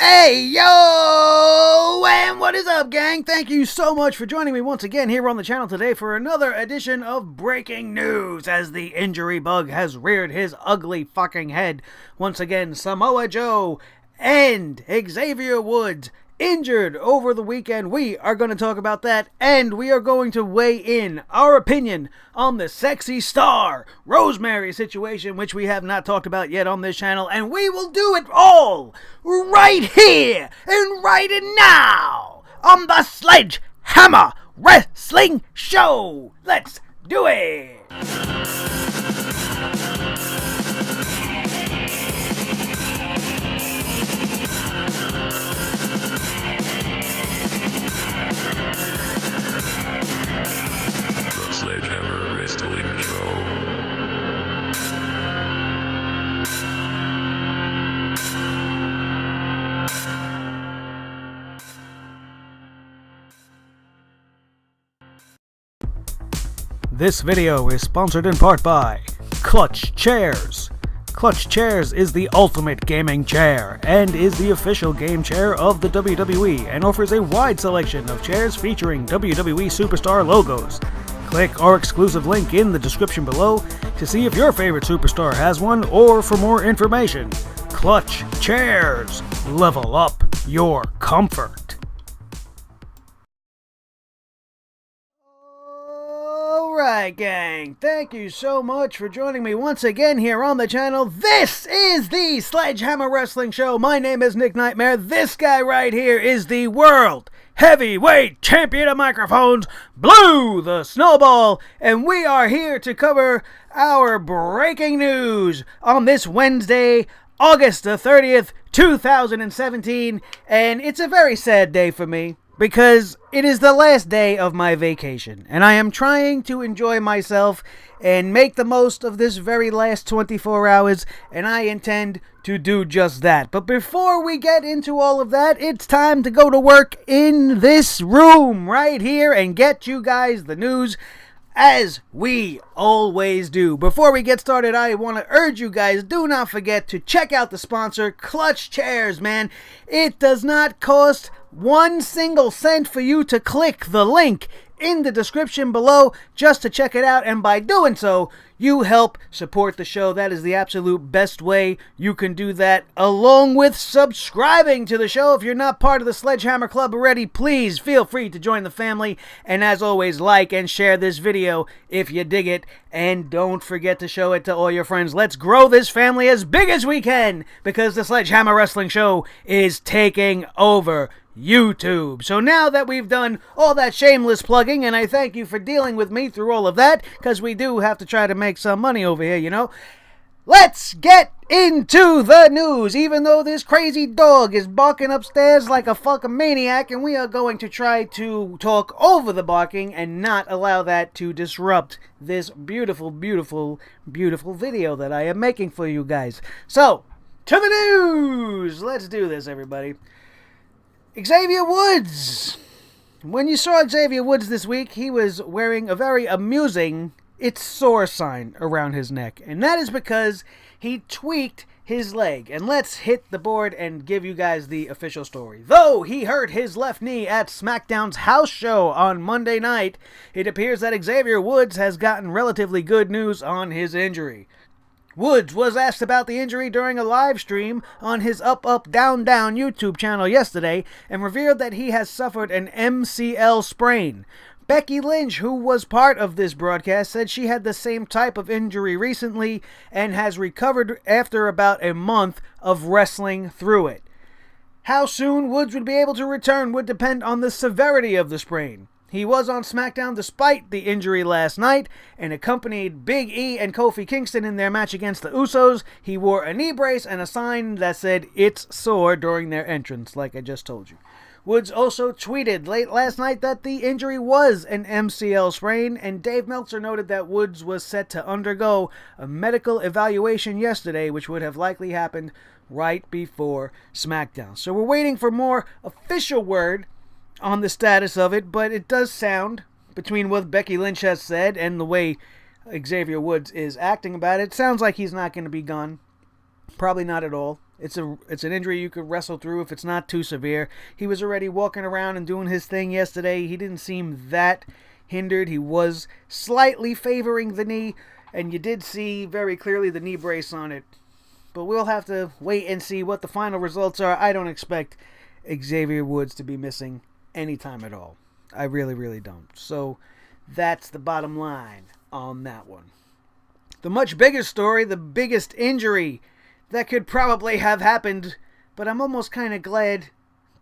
Hey, yo! And what is up, gang? Thank you so much for joining me once again here on the channel today for another edition of Breaking News as the injury bug has reared his ugly fucking head. Once again, Samoa Joe and Xavier Woods injured over the weekend. We are going to talk about that, and we are going to weigh in our opinion on the Sexy Star Rosemary situation, which we have not talked about yet on this channel, and we will do it all right here and right now on the Sledgehammer Wrestling Show. Let's do it! Sledgehammer Wrestling Show. This video is sponsored in part by Clutch Chairs. Clutch Chairs is the ultimate gaming chair and is the official game chair of the WWE and offers a wide selection of chairs featuring WWE superstar logos. Click our exclusive link in the description below to see if your favorite superstar has one or for more information. Clutch Chairs. Level up your comfort. Alright, gang. Thank you so much for joining me once again here on the channel. This is the Sledgehammer Wrestling Show. My name is Nick Nightmare. This guy right here is the World Heavyweight Champion of Microphones, Blue the Snowball, and we are here to cover our breaking news on this Wednesday, August the 30th, 2017, and it's a very sad day for me because it is the last day of my vacation, and I am trying to enjoy myself and make the most of this very last 24 hours, and I intend to do just that. But before we get into all of that, it's time to go to work in this room right here and get you guys the news as we always do. Before we get started, I want to urge you guys, do not forget to check out the sponsor, Clutch Chairs, man. It does not cost 1 single cent for you to click the link in the description below just to check it out, and by doing so, you help support the show. That is the absolute best way you can do that, along with subscribing to the show. If you're not part of the Sledgehammer Club already, please feel free to join the family, and as always, like and share this video if you dig it, and don't forget to show it to all your friends. Let's grow this family as big as we can, because the Sledgehammer Wrestling Show is taking over YouTube. So now that we've done all that shameless plugging, and I thank you for dealing with me through all of that, because we do have to try to make some money over here, you know. Let's get into the news, even though this crazy dog is barking upstairs like a fucking maniac, and we are going to try to talk over the barking and not allow that to disrupt this beautiful, beautiful, beautiful video that I am making for you guys. So, to the news! Let's do this, everybody. Xavier Woods. When you saw Xavier Woods this week, he was wearing a very amusing "it's sore" sign around his neck. And that is because he tweaked his leg. And let's hit the board and give you guys the official story. Though he hurt his left knee at SmackDown's house show on Monday night, it appears that Xavier Woods has gotten relatively good news on his injury. Woods was asked about the injury during a live stream on his Up Up Down Down YouTube channel yesterday and revealed that he has suffered an MCL sprain. Becky Lynch, who was part of this broadcast, said she had the same type of injury recently and has recovered after about a month of wrestling through it. How soon Woods would be able to return would depend on the severity of the sprain. He was on SmackDown despite the injury last night and accompanied Big E and Kofi Kingston in their match against the Usos. He wore a knee brace and a sign that said "it's sore" during their entrance, like I just told you. Woods also tweeted late last night that the injury was an MCL sprain, and Dave Meltzer noted that Woods was set to undergo a medical evaluation yesterday, which would have likely happened right before SmackDown. So we're waiting for more official word on the status of it, but it does sound, between what Becky Lynch has said and the way Xavier Woods is acting about it, sounds like he's not going to be gone Probably not at all. It's an injury you could wrestle through if it's not too severe. He was already walking around and doing his thing yesterday. He didn't seem that hindered. He was slightly favoring the knee, and you did see very clearly the knee brace on it. But we'll have to wait and see what the final results are. I don't expect Xavier Woods to be missing any time at all. I really, really don't. So that's the bottom line on that one. The much bigger story, the biggest injury that could probably have happened, but I'm almost kind of glad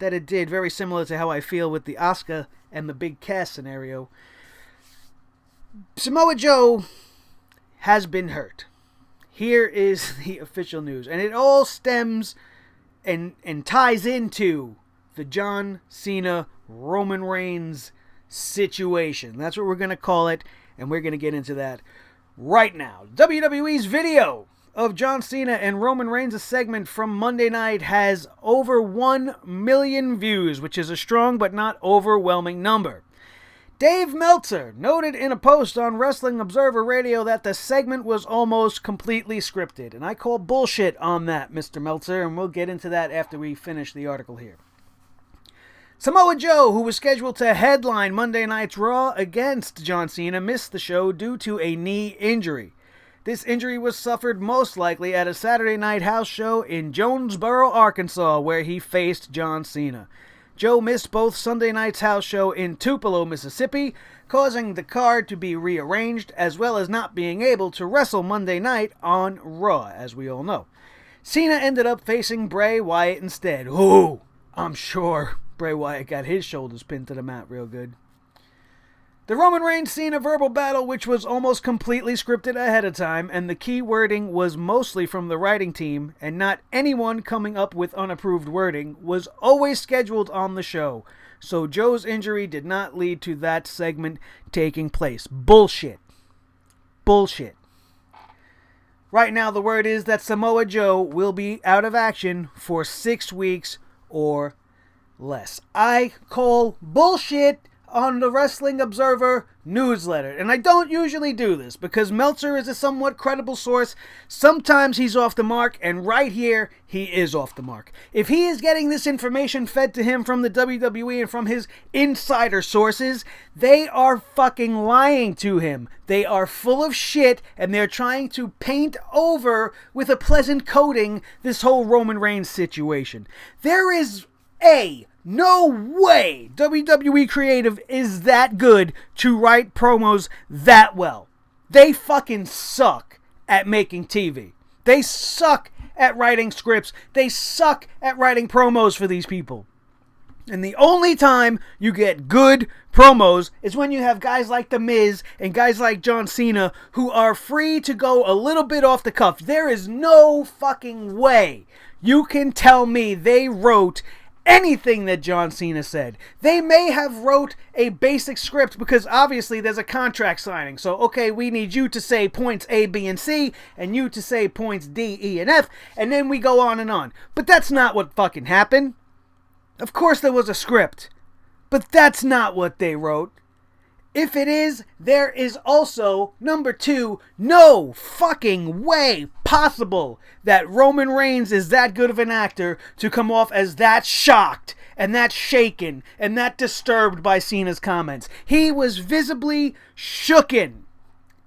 that it did. Very similar to how I feel with the Asuka and the Big Cass scenario. Samoa Joe has been hurt. Here is the official news. And it all stems and ties into the John Cena Roman Reigns situation. That's what we're going to call it. And we're going to get into that right now. WWE's video of John Cena and Roman Reigns' segment from Monday night has over 1 million views, which is a strong but not overwhelming number. Dave Meltzer noted in a post on Wrestling Observer Radio that the segment was almost completely scripted. And I call bullshit on that, Mr. Meltzer, and we'll get into that after we finish the article here. Samoa Joe, who was scheduled to headline Monday Night's Raw against John Cena, missed the show due to a knee injury. This injury was suffered most likely at a Saturday night house show in Jonesboro, Arkansas, where he faced John Cena. Joe missed both Sunday night's house show in Tupelo, Mississippi, causing the card to be rearranged, as well as not being able to wrestle Monday night on Raw, as we all know. Cena ended up facing Bray Wyatt instead. Ooh, I'm sure Bray Wyatt got his shoulders pinned to the mat real good. The Roman Reigns-Cena verbal battle, which was almost completely scripted ahead of time, and the key wording was mostly from the writing team, and not anyone coming up with unapproved wording, was always scheduled on the show. So Joe's injury did not lead to that segment taking place. Bullshit. Bullshit. Right now, the word is that Samoa Joe will be out of action for 6 weeks or less. I call bullshit on the Wrestling Observer newsletter. And I don't usually do this because Meltzer is a somewhat credible source. Sometimes he's off the mark, and right here, he is off the mark. If he is getting this information fed to him from the WWE and from his insider sources, they are fucking lying to him. They are full of shit, and they're trying to paint over with a pleasant coating this whole Roman Reigns situation. There is no way WWE Creative is that good to write promos that well. They fucking suck at making TV. They suck at writing scripts. They suck at writing promos for these people. And the only time you get good promos is when you have guys like The Miz and guys like John Cena who are free to go a little bit off the cuff. There is no fucking way you can tell me they wrote anything that John Cena said. They may have wrote a basic script because obviously there's a contract signing. So, okay, we need you to say points A, B, and C, and you to say points D, E, and F, and then we go on and on. But that's not what fucking happened. Of course there was a script, but that's not what they wrote. If it is, there is also, number 2, no fucking way possible that Roman Reigns is that good of an actor to come off as that shocked and that shaken and that disturbed by Cena's comments. He was visibly shooken.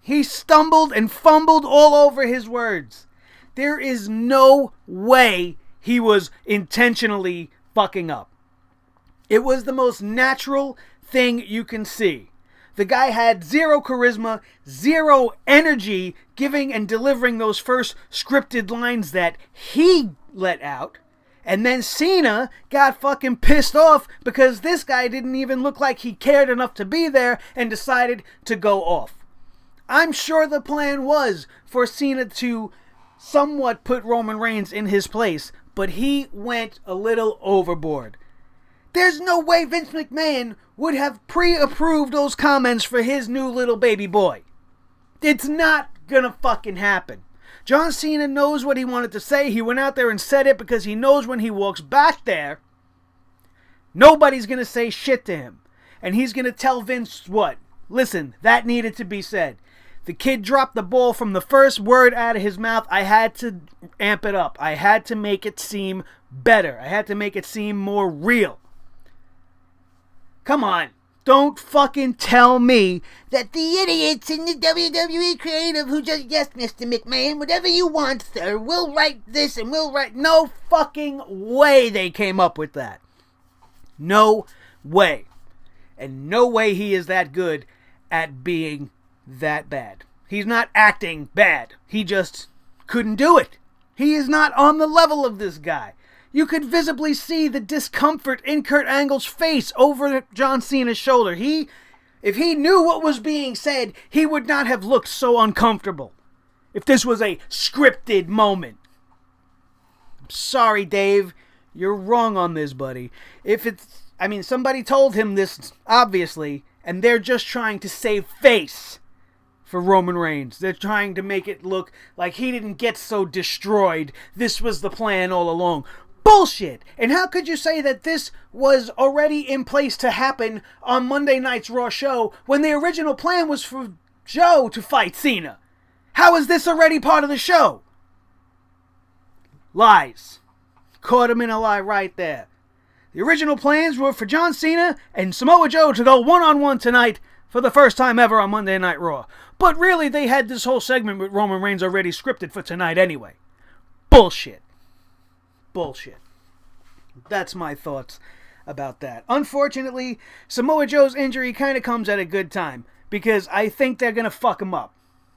He stumbled and fumbled all over his words. There is no way he was intentionally fucking up. It was the most natural thing you can see. The guy had zero charisma, zero energy giving and delivering those first scripted lines that he let out. And then Cena got fucking pissed off because this guy didn't even look like he cared enough to be there and decided to go off. I'm sure the plan was for Cena to somewhat put Roman Reigns in his place, but he went a little overboard. There's no way Vince McMahon would have pre-approved those comments for his new little baby boy. It's not gonna fucking happen. John Cena knows what he wanted to say. He went out there and said it because he knows when he walks back there, nobody's gonna say shit to him. And he's gonna tell Vince what? Listen, that needed to be said. The kid dropped the ball from the first word out of his mouth. I had to amp it up. I had to make it seem better. I had to make it seem more real. Come on. Don't fucking tell me that the idiots in the WWE creative who just, yes, Mr. McMahon, whatever you want, sir, we'll write this and we'll write... No fucking way they came up with that. No way. And no way he is that good at being that bad. He's not acting bad. He just couldn't do it. He is not on the level of this guy. You could visibly see the discomfort in Kurt Angle's face over John Cena's shoulder. If he knew what was being said, he would not have looked so uncomfortable. If this was a scripted moment. I'm sorry, Dave. You're wrong on this, buddy. Somebody told him this, obviously, and they're just trying to save face for Roman Reigns. They're trying to make it look like he didn't get so destroyed. This was the plan all along. Bullshit! And how could you say that this was already in place to happen on Monday night's Raw show when the original plan was for Joe to fight Cena? How is this already part of the show? Lies. Caught him in a lie right there. The original plans were for John Cena and Samoa Joe to go one-on-one tonight for the first time ever on Monday Night Raw. But really, they had this whole segment with Roman Reigns already scripted for tonight anyway. Bullshit. Bullshit. That's my thoughts about that. Unfortunately, Samoa Joe's injury kind of comes at a good time because I think they're going to fuck him up.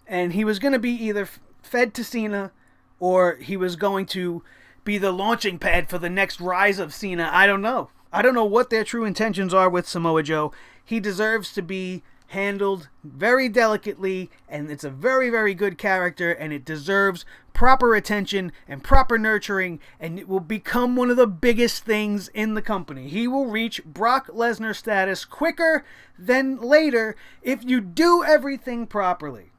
And he was going to be either fed to Cena or he was going to be the launching pad for the next rise of Cena. I don't know. I don't know what their true intentions are with Samoa Joe. He deserves to be handled very delicately, and it's a very, very good character, and it deserves proper attention and proper nurturing, and it will become one of the biggest things in the company. He will reach Brock Lesnar status quicker than later if you do everything properly.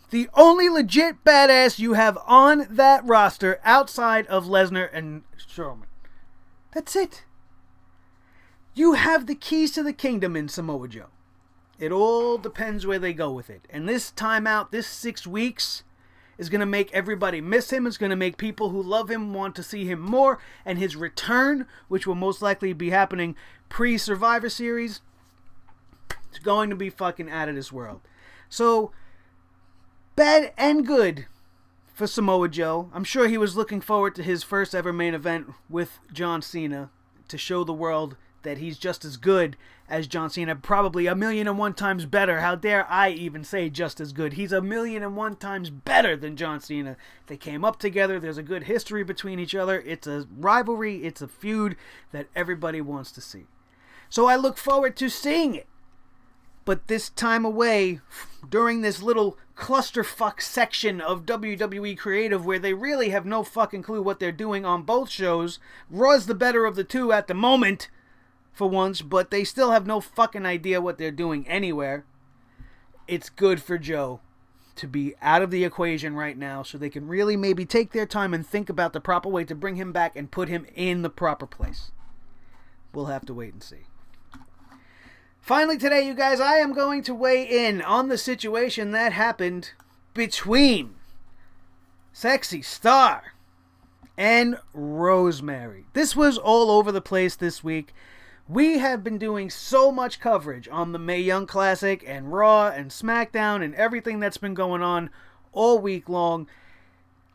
The only legit badass you have on that roster outside of Lesnar and Strowman. That's it. You have the keys to the kingdom in Samoa Joe. It all depends where they go with it. And this time out, this 6 weeks, is going to make everybody miss him. It's going to make people who love him want to see him more. And his return, which will most likely be happening pre-Survivor Series, is going to be fucking out of this world. So, bad and good for Samoa Joe. I'm sure he was looking forward to his first ever main event with John Cena to show the world that he's just as good as John Cena, probably 1,000,001 times better. How dare I even say just as good? He's 1,000,001 times better than John Cena. They came up together. There's a good history between each other. It's a rivalry. It's a feud that everybody wants to see. So I look forward to seeing it. But this time away, during this little clusterfuck section of WWE Creative where they really have no fucking clue what they're doing on both shows, Raw's the better of the two at the moment, for once, but they still have no fucking idea what they're doing anywhere. It's good for Joe to be out of the equation right now so they can really maybe take their time and think about the proper way to bring him back and put him in the proper place. We'll have to wait and see. Finally today, you guys, I am going to weigh in on the situation that happened between Sexy Star and Rosemary. This was all over the place this week. We have been doing so much coverage on the Mae Young Classic and Raw and SmackDown and everything that's been going on all week long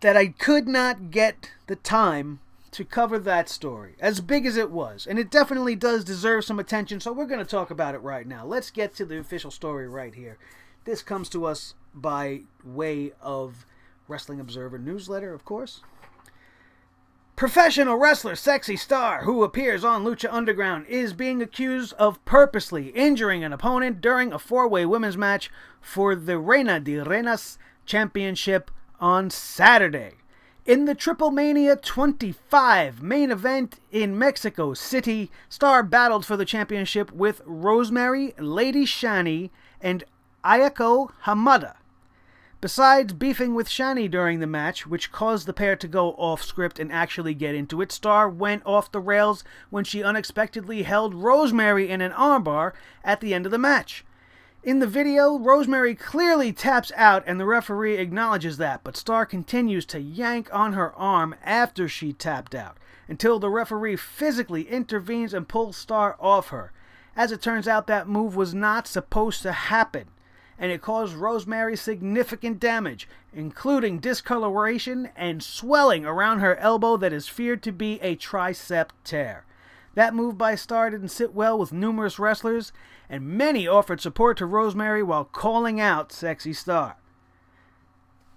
that I could not get the time to cover that story, as big as it was. And it definitely does deserve some attention, so we're going to talk about it right now. Let's get to the official story right here. This comes to us by way of Wrestling Observer newsletter, of course. Professional wrestler Sexy Star, who appears on Lucha Underground, is being accused of purposely injuring an opponent during a 4-way women's match for the Reina de Reinas Championship on Saturday. In the Triple Mania 25 main event in Mexico City, Star battled for the championship with Rosemary, Lady Shani, and Ayako Hamada. Besides beefing with Shani during the match, which caused the pair to go off script and actually get into it, Star went off the rails when she unexpectedly held Rosemary in an armbar at the end of the match. In the video, Rosemary clearly taps out and the referee acknowledges that, but Star continues to yank on her arm after she tapped out, until the referee physically intervenes and pulls Star off her. As it turns out, that move was not supposed to happen, and it caused Rosemary significant damage, including discoloration and swelling around her elbow that is feared to be a tricep tear. That move by Star didn't sit well with numerous wrestlers, and many offered support to Rosemary while calling out Sexy Star.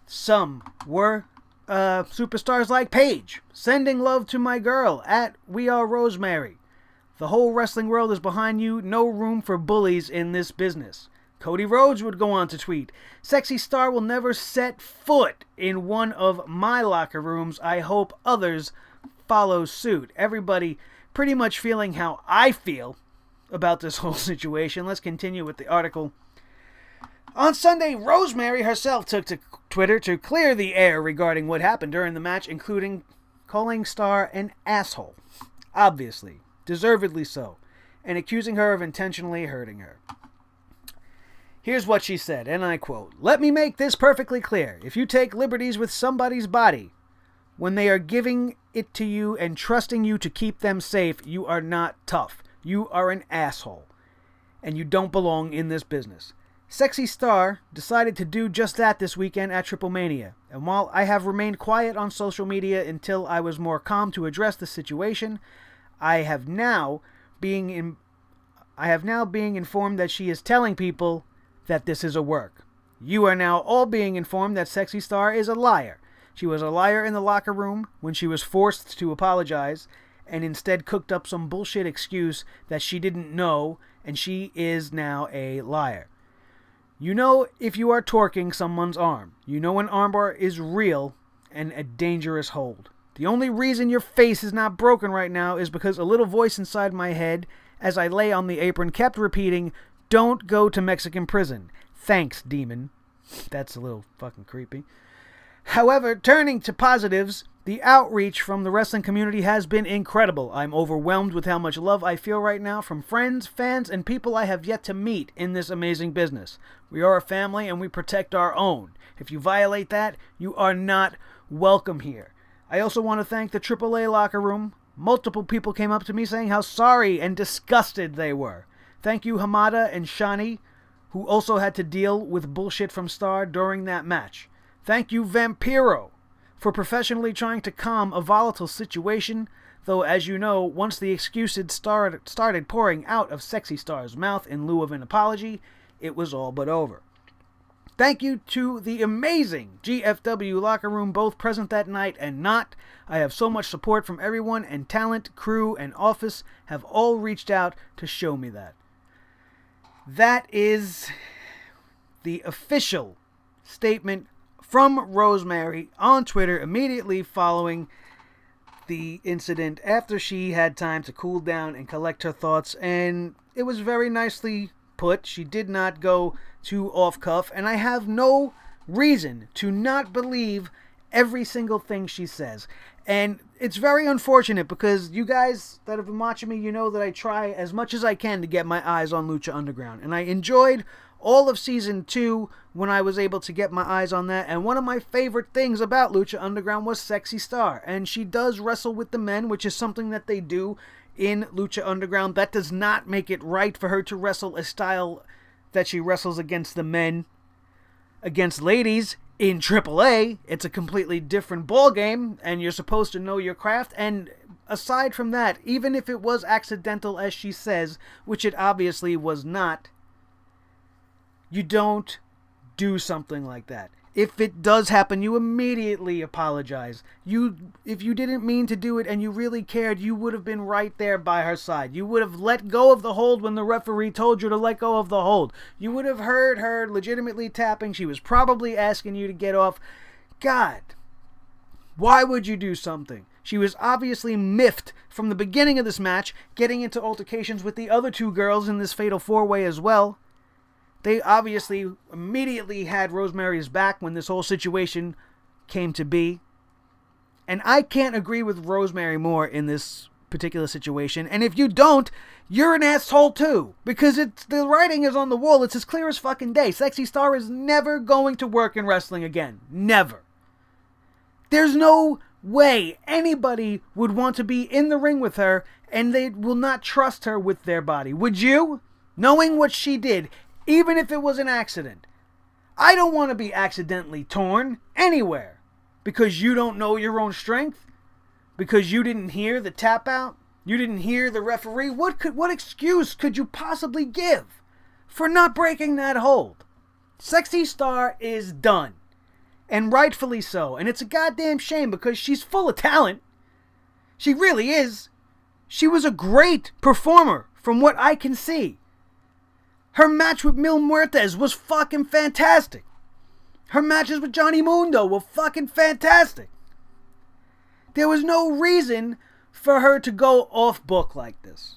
Some were superstars like Paige, sending love to my girl at We Are Rosemary. The whole wrestling world is behind you, no room for bullies in this business. Cody Rhodes would go on to tweet, Sexy Star will never set foot in one of my locker rooms. I hope others follow suit. Everybody pretty much feeling how I feel about this whole situation. Let's continue with the article. On Sunday, Rosemary herself took to Twitter to clear the air regarding what happened during the match, including calling Star an asshole. Obviously, deservedly so, and accusing her of intentionally hurting her. Here's what she said, and I quote, "Let me make this perfectly clear. If you take liberties with somebody's body when they are giving it to you and trusting you to keep them safe, you are not tough. You are an asshole, and you don't belong in this business." Sexy Star decided to do just that this weekend at Triple Mania, and while I have remained quiet on social media until I was more calm to address the situation, I have now being informed that she is telling people that this is a work. You are now all being informed that Sexy Star is a liar. She was a liar in the locker room when she was forced to apologize and instead cooked up some bullshit excuse that she didn't know, and she is now a liar. You know if you are torquing someone's arm. You know an armbar is real and a dangerous hold. The only reason your face is not broken right now is because a little voice inside my head, as I lay on the apron, kept repeating, "Don't go to Mexican prison. Thanks, demon." That's a little fucking creepy. However, turning to positives, the outreach from the wrestling community has been incredible. I'm overwhelmed with how much love I feel right now from friends, fans, and people I have yet to meet in this amazing business. We are a family and we protect our own. If you violate that, you are not welcome here. I also want to thank the AAA locker room. Multiple people came up to me saying how sorry and disgusted they were. Thank you, Hamada and Shani, who also had to deal with bullshit from Star during that match. Thank you, Vampiro, for professionally trying to calm a volatile situation, though as you know, once the excuses started pouring out of Sexy Star's mouth in lieu of an apology, it was all but over. Thank you to the amazing GFW locker room, both present that night and not. I have so much support from everyone, and talent, crew, and office have all reached out to show me that. That is the official statement from Rosemary on Twitter immediately following the incident, after she had time to cool down and collect her thoughts, and it was very nicely put. She did not go too off cuff, and I have no reason to not believe every single thing she says. And it's very unfortunate because you guys that have been watching me, you know that I try as much as I can to get my eyes on Lucha Underground, and I enjoyed all of Season 2 when I was able to get my eyes on that, and one of my favorite things about Lucha Underground was Sexy Star, and she does wrestle with the men, which is something that they do in Lucha Underground. That does not make it right for her to wrestle a style that she wrestles against the men, against ladies in AAA. It's a completely different ballgame, and you're supposed to know your craft, and aside from that, even if it was accidental, as she says, which it obviously was not, you don't do something like that. If it does happen, you immediately apologize. If you didn't mean to do it and you really cared, you would have been right there by her side. You would have let go of the hold when the referee told you to let go of the hold. You would have heard her legitimately tapping. She was probably asking you to get off. God, why would you do something? She was obviously miffed from the beginning of this match, getting into altercations with the other two girls in this fatal four-way as well. They obviously immediately had Rosemary's back when this whole situation came to be. And I can't agree with Rosemary more in this particular situation. And if you don't, you're an asshole too. Because the writing is on the wall. It's as clear as fucking day. Sexy Star is never going to work in wrestling again. Never. There's no way anybody would want to be in the ring with her and they will not trust her with their body. Would you? Knowing what she did, even if it was an accident. I don't want to be accidentally torn anywhere because you don't know your own strength, because you didn't hear the tap out, you didn't hear the referee. What excuse could you possibly give for not breaking that hold? Sexy Star is done. And rightfully so. And it's a goddamn shame because she's full of talent. She really is. She was a great performer from what I can see. Her match with Mil Muertes was fucking fantastic. Her matches with Johnny Mundo were fucking fantastic. There was no reason for her to go off book like this.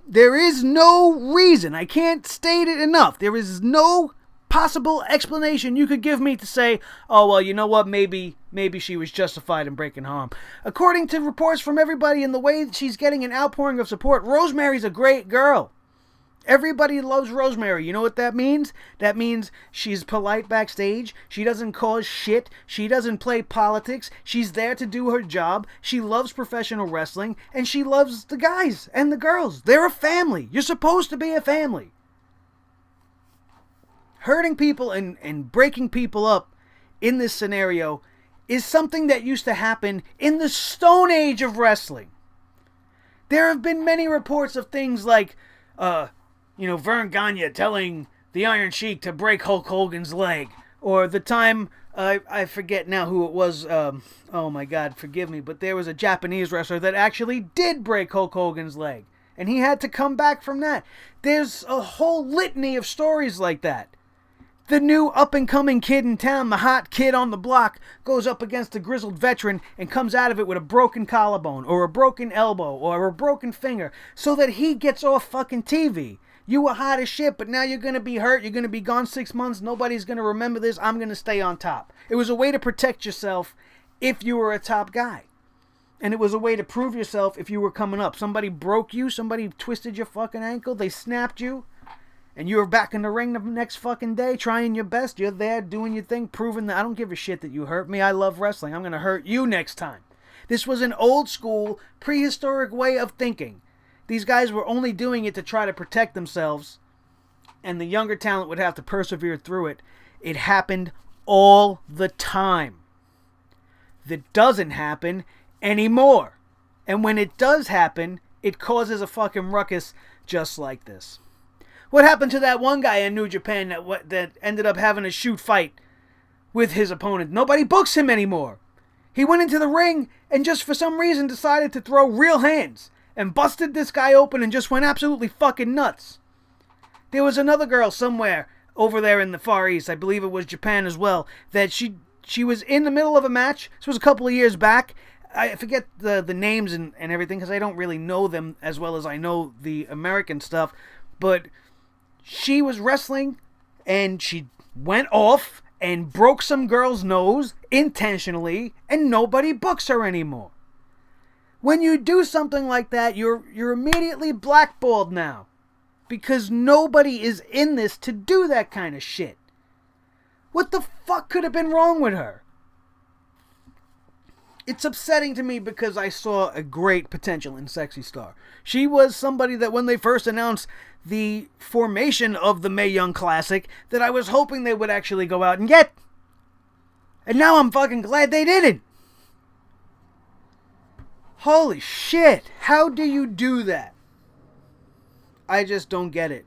There is no reason. I can't state it enough. There is no possible explanation you could give me to say, oh, well, you know what, maybe she was justified in breaking her arm. According to reports from everybody and the way she's getting an outpouring of support, Rosemary's a great girl. Everybody loves Rosemary. You know what that means? That means she's polite backstage. She doesn't cause shit. She doesn't play politics. She's there to do her job. She loves professional wrestling. And she loves the guys and the girls. They're a family. You're supposed to be a family. Hurting people and breaking people up in this scenario is something that used to happen in the Stone Age of wrestling. There have been many reports of things like, Vern Gagne telling the Iron Sheik to break Hulk Hogan's leg. Or the time, I forget now who it was, oh my God, forgive me, but there was a Japanese wrestler that actually did break Hulk Hogan's leg. And he had to come back from that. There's a whole litany of stories like that. The new up-and-coming kid in town, the hot kid on the block, goes up against a grizzled veteran and comes out of it with a broken collarbone or a broken elbow or a broken finger so that he gets off fucking TV. You were hot as shit, but now you're going to be hurt. You're going to be gone 6 months. Nobody's going to remember this. I'm going to stay on top. It was a way to protect yourself if you were a top guy. And it was a way to prove yourself if you were coming up. Somebody broke you. Somebody twisted your fucking ankle. They snapped you. And you were back in the ring the next fucking day, trying your best. You're there, doing your thing, proving that I don't give a shit that you hurt me. I love wrestling. I'm going to hurt you next time. This was an old school, prehistoric way of thinking. These guys were only doing it to try to protect themselves. And the younger talent would have to persevere through it. It happened all the time. That doesn't happen anymore. And when it does happen, it causes a fucking ruckus just like this. What happened to that one guy in New Japan that ended up having a shoot fight with his opponent? Nobody books him anymore. He went into the ring and just for some reason decided to throw real hands and busted this guy open and just went absolutely fucking nuts. There was another girl somewhere over there in the Far East, I believe it was Japan as well, that she was in the middle of a match. This was a couple of years back. I forget the names and everything because I don't really know them as well as I know the American stuff, but she was wrestling, and she went off and broke some girl's nose intentionally, and nobody books her anymore. When you do something like that, you're immediately blackballed now, because nobody is in this to do that kind of shit. What the fuck could have been wrong with her? It's upsetting to me because I saw a great potential in Sexy Star. She was somebody that when they first announced the formation of the Mae Young Classic, that I was hoping they would actually go out and get. And now I'm fucking glad they didn't. Holy shit. How do you do that? I just don't get it.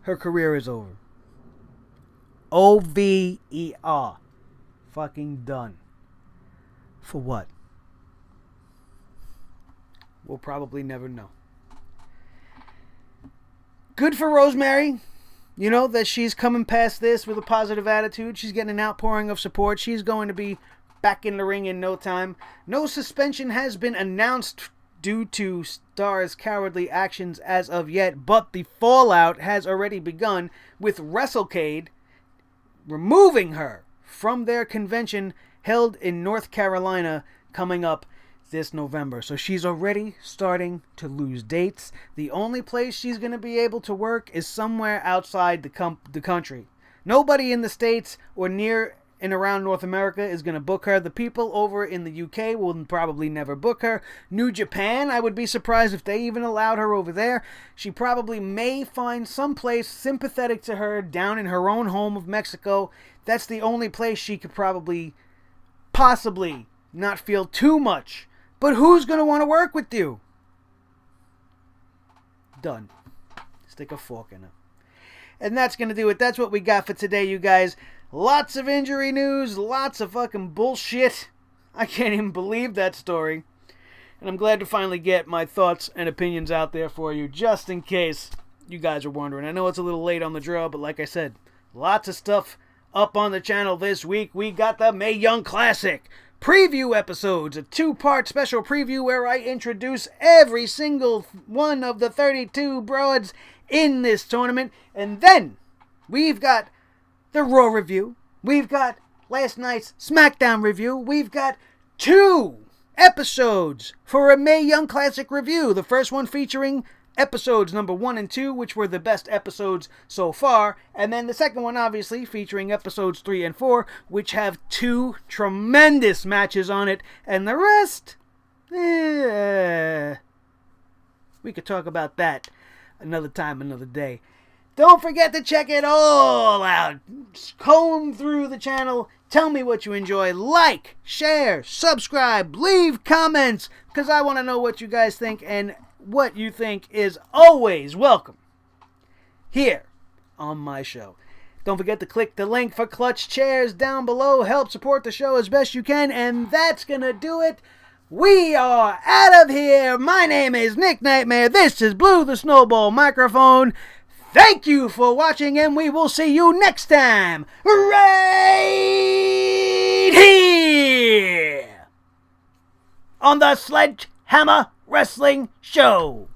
Her career is over. O-V-E-R. Fucking done. For what? We'll probably never know. Good for Rosemary. You know, that she's coming past this with a positive attitude. She's getting an outpouring of support. She's going to be back in the ring in no time. No suspension has been announced due to Star's cowardly actions as of yet, but the fallout has already begun with WrestleCade removing her from their convention held in North Carolina coming up this November. So she's already starting to lose dates. The only place she's going to be able to work is somewhere outside the country. Nobody in the States or near and around North America is going to book her. The people over in the UK will probably never book her. New Japan, I would be surprised if they even allowed her over there. She probably may find some place sympathetic to her down in her own home of Mexico. That's the only place she could possibly not feel too much. But who's going to want to work with you? Done. Stick a fork in it. And that's going to do it. That's what we got for today, you guys. Lots of injury news, lots of fucking bullshit. I can't even believe that story. And I'm glad to finally get my thoughts and opinions out there for you, just in case you guys are wondering. I know it's a little late on the draw, but like I said, lots of stuff up on the channel this week. We got the Mae Young Classic preview episodes, a 2-part special preview where I introduce every single one of the 32 broads in this tournament. And then we've got the Raw review. We've got last night's SmackDown review. We've got 2 episodes for a Mae Young Classic review. The first one featuring episodes number 1 and 2, which were the best episodes so far. And then the second one, obviously, featuring episodes 3 and 4, which have 2 tremendous matches on it. And the rest, we could talk about that another time, another day. Don't forget to check it all out. Comb through the channel. Tell me what you enjoy. Like, share, subscribe, leave comments, because I want to know what you guys think, and what you think is always welcome here on my show. Don't forget to click the link for Clutch Chairs down below. Help support the show as best you can, and that's going to do it. We are out of here. My name is Nick Nightmare. This is Blue the Snowball Microphone. Thank you for watching, and we will see you next time, right here on the Sledgehammer Wrestling Show.